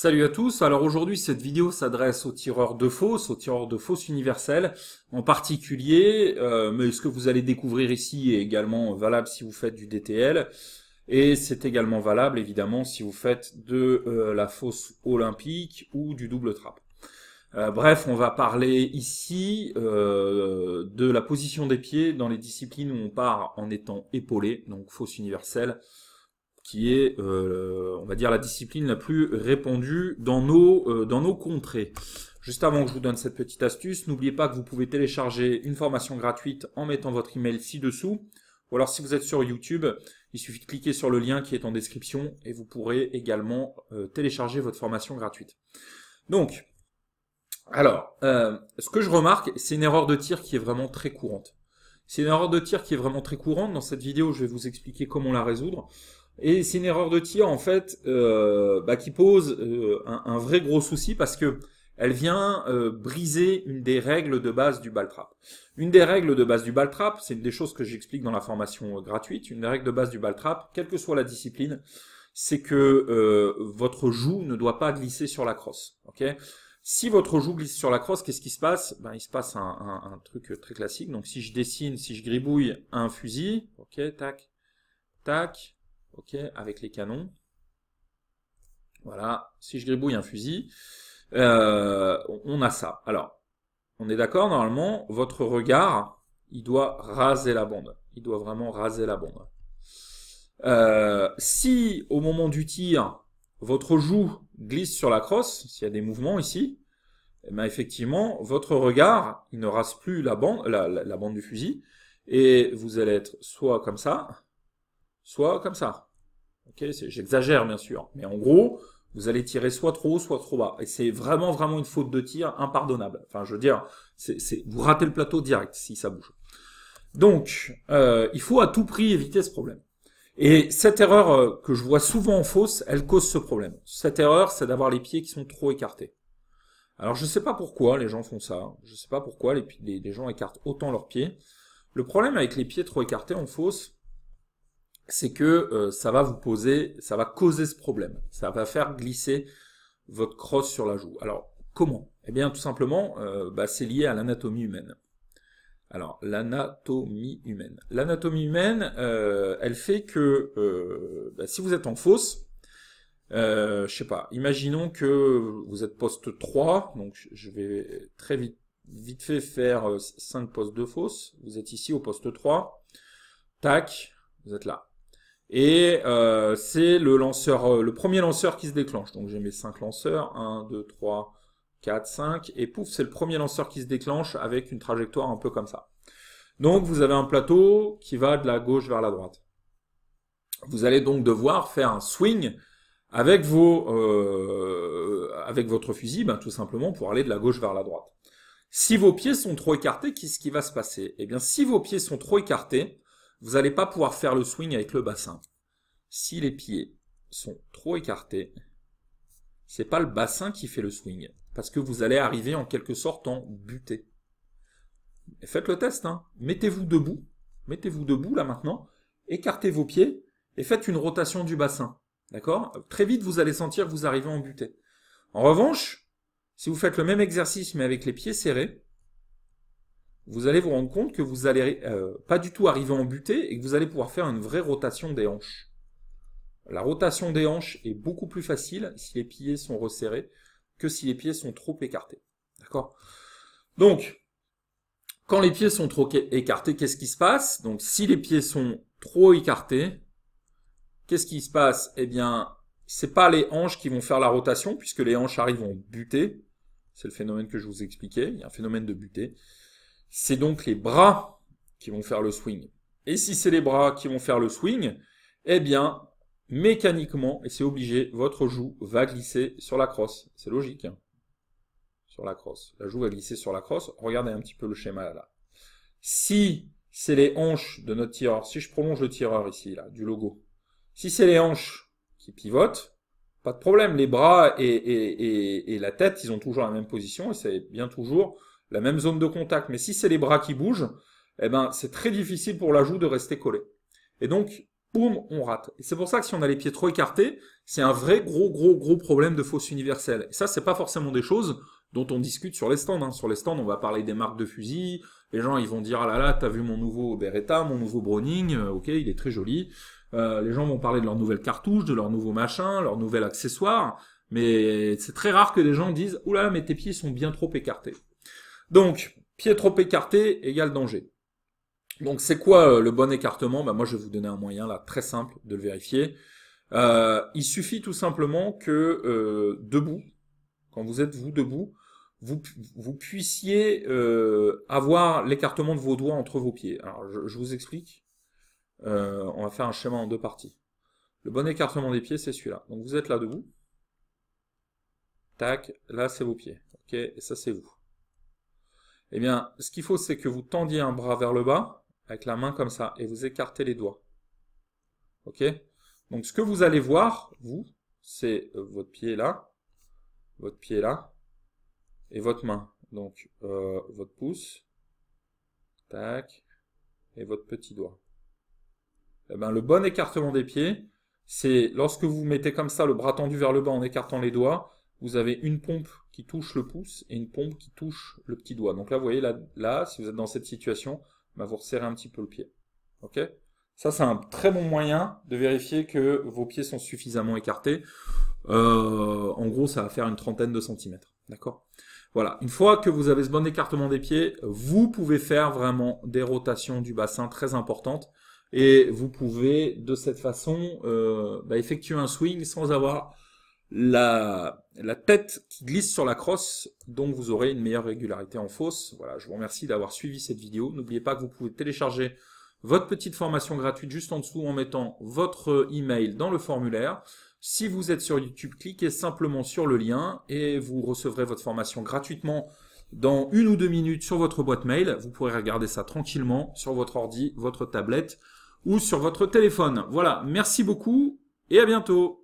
Salut à tous, alors aujourd'hui cette vidéo s'adresse aux tireurs de fausses universelles en particulier, mais ce que vous allez découvrir ici est également valable si vous faites du DTL, et c'est également valable évidemment si vous faites de la fausse olympique ou du double trap. Bref, on va parler ici de la position des pieds dans les disciplines où on part en étant épaulé, donc fausse universelle, qui est, on va dire, la discipline la plus répandue dans nos contrées. Juste avant que je vous donne cette petite astuce, n'oubliez pas que vous pouvez télécharger une formation gratuite en mettant votre email ci-dessous. Ou alors si vous êtes sur YouTube, il suffit de cliquer sur le lien qui est en description et vous pourrez également télécharger votre formation gratuite. Donc, alors, ce que je remarque, c'est une erreur de tir qui est vraiment très courante. C'est une erreur de tir qui est vraiment très courante. Dans cette vidéo, je vais vous expliquer comment la résoudre. Et c'est une erreur de tir en fait qui pose un vrai gros souci parce que elle vient briser une des règles de base du ball trap. Une des règles de base du ball trap, c'est une des choses que j'explique dans la formation gratuite. Une des règles de base du ball trap, quelle que soit la discipline, c'est que votre joue ne doit pas glisser sur la crosse. Ok ? Si votre joue glisse sur la crosse, qu'est-ce qui se passe ? Il se passe un truc très classique. Donc si je dessine, si je gribouille un fusil, ok, tac, tac. Ok, avec les canons. Voilà, si je gribouille un fusil, on a ça. Alors, on est d'accord, normalement, votre regard, il doit raser la bande. Il doit vraiment raser la bande. Si, au moment du tir, votre joue glisse sur la crosse, s'il y a des mouvements ici, eh bien, effectivement, votre regard, il ne rase plus la bande, la bande du fusil, et vous allez être soit comme ça, soit comme ça. Okay, j'exagère bien sûr, mais en gros, vous allez tirer soit trop haut, soit trop bas. Et c'est vraiment une faute de tir impardonnable. Enfin, je veux dire, vous ratez le plateau direct si ça bouge. Donc, il faut à tout prix éviter ce problème. Et cette erreur que je vois souvent en fausse, elle cause ce problème. Cette erreur, c'est d'avoir les pieds qui sont trop écartés. Alors, je ne sais pas pourquoi les gens font ça. Je ne sais pas pourquoi les gens écartent autant leurs pieds. Le problème avec les pieds trop écartés en fausse, c'est que ça va causer ce problème. Ça va faire glisser votre crosse sur la joue. Alors, comment ? Eh bien, tout simplement, c'est lié à l'anatomie humaine. Alors, l'anatomie humaine. L'anatomie humaine, elle fait que si vous êtes en fausse, je sais pas, imaginons que vous êtes poste 3, donc je vais très vite fait faire 5 postes de fausse. Vous êtes ici au poste 3. Tac, vous êtes là. Et c'est le premier lanceur qui se déclenche. Donc j'ai mes 5 lanceurs, 1, 2, 3, 4, 5, et pouf, c'est le premier lanceur qui se déclenche avec une trajectoire un peu comme ça. Donc vous avez un plateau qui va de la gauche vers la droite. Vous allez donc devoir faire un swing avec votre fusil, tout simplement pour aller de la gauche vers la droite. Si vos pieds sont trop écartés, qu'est-ce qui va se passer ? Eh bien, si vos pieds sont trop écartés, vous n'allez pas pouvoir faire le swing avec le bassin. Si les pieds sont trop écartés, c'est pas le bassin qui fait le swing, parce que vous allez arriver en quelque sorte en butée. Et faites le test, hein. Mettez-vous debout là maintenant, écartez vos pieds et faites une rotation du bassin. D'accord ? Très vite, vous allez sentir que vous arrivez en butée. En revanche, si vous faites le même exercice mais avec les pieds serrés, vous allez vous rendre compte que vous allez pas du tout arriver en butée et que vous allez pouvoir faire une vraie rotation des hanches. La rotation des hanches est beaucoup plus facile si les pieds sont resserrés que si les pieds sont trop écartés. D'accord ? Donc, quand les pieds sont trop écartés, qu'est-ce qui se passe ? Donc, si les pieds sont trop écartés, qu'est-ce qui se passe ? Eh bien, c'est pas les hanches qui vont faire la rotation puisque les hanches arrivent en butée. C'est le phénomène que je vous expliquais. Il y a un phénomène de butée. C'est donc les bras qui vont faire le swing. Et si c'est les bras qui vont faire le swing, eh bien, mécaniquement, et c'est obligé, votre joue va glisser sur la crosse. C'est logique, hein. Sur la crosse. La joue va glisser sur la crosse. Regardez un petit peu le schéma là. Si c'est les hanches de notre tireur, si je prolonge le tireur ici, là, du logo, si c'est les hanches qui pivotent, pas de problème. Les bras et la tête, ils ont toujours la même position et c'est bien toujours la même zone de contact. Mais si c'est les bras qui bougent, eh ben, c'est très difficile pour la joue de rester collée. Et donc, boum, on rate. Et c'est pour ça que si on a les pieds trop écartés, c'est un vrai gros problème de fausse universelle. Et ça, c'est pas forcément des choses dont on discute sur les stands. Hein. Sur les stands, on va parler des marques de fusils. Les gens, ils vont dire, ah là là, t'as vu mon nouveau Beretta, mon nouveau Browning, ok, il est très joli. Les gens vont parler de leurs nouvelles cartouches, de leurs nouveaux machins, leurs nouveaux accessoires. Mais c'est très rare que des gens disent, oula, mais tes pieds sont bien trop écartés. Donc, pieds trop écartés égale danger. Donc c'est quoi le bon écartement? Moi je vais vous donner un moyen là très simple de le vérifier. Il suffit tout simplement que debout, quand vous êtes vous debout, vous puissiez avoir l'écartement de vos doigts entre vos pieds. Alors je vous explique. On va faire un schéma en deux parties. Le bon écartement des pieds c'est celui-là. Donc vous êtes là debout. Tac, là c'est vos pieds. Ok, et ça c'est vous. Eh bien, ce qu'il faut c'est que vous tendiez un bras vers le bas avec la main comme ça, et vous écartez les doigts. Ok? Donc ce que vous allez voir, vous, c'est votre pied là, et votre main. Donc votre pouce, tac, et votre petit doigt. Eh ben, le bon écartement des pieds, c'est lorsque vous mettez comme ça le bras tendu vers le bas en écartant les doigts, vous avez une pompe qui touche le pouce et une pompe qui touche le petit doigt. Donc là, vous voyez, là si vous êtes dans cette situation, vous resserrez un petit peu le pied. Ok? Ça, c'est un très bon moyen de vérifier que vos pieds sont suffisamment écartés. En gros, ça va faire une trentaine de centimètres. D'accord? Voilà. Une fois que vous avez ce bon écartement des pieds, vous pouvez faire vraiment des rotations du bassin très importantes. Et vous pouvez, de cette façon, effectuer un swing sans avoir la tête qui glisse sur la crosse, donc vous aurez une meilleure régularité en fosse. Voilà, je vous remercie d'avoir suivi cette vidéo. N'oubliez pas que vous pouvez télécharger votre petite formation gratuite juste en dessous en mettant votre email dans le formulaire. Si vous êtes sur YouTube, cliquez simplement sur le lien et vous recevrez votre formation gratuitement dans 1 ou 2 minutes sur votre boîte mail. Vous pourrez regarder ça tranquillement sur votre ordi, votre tablette ou sur votre téléphone. Voilà, merci beaucoup et à bientôt.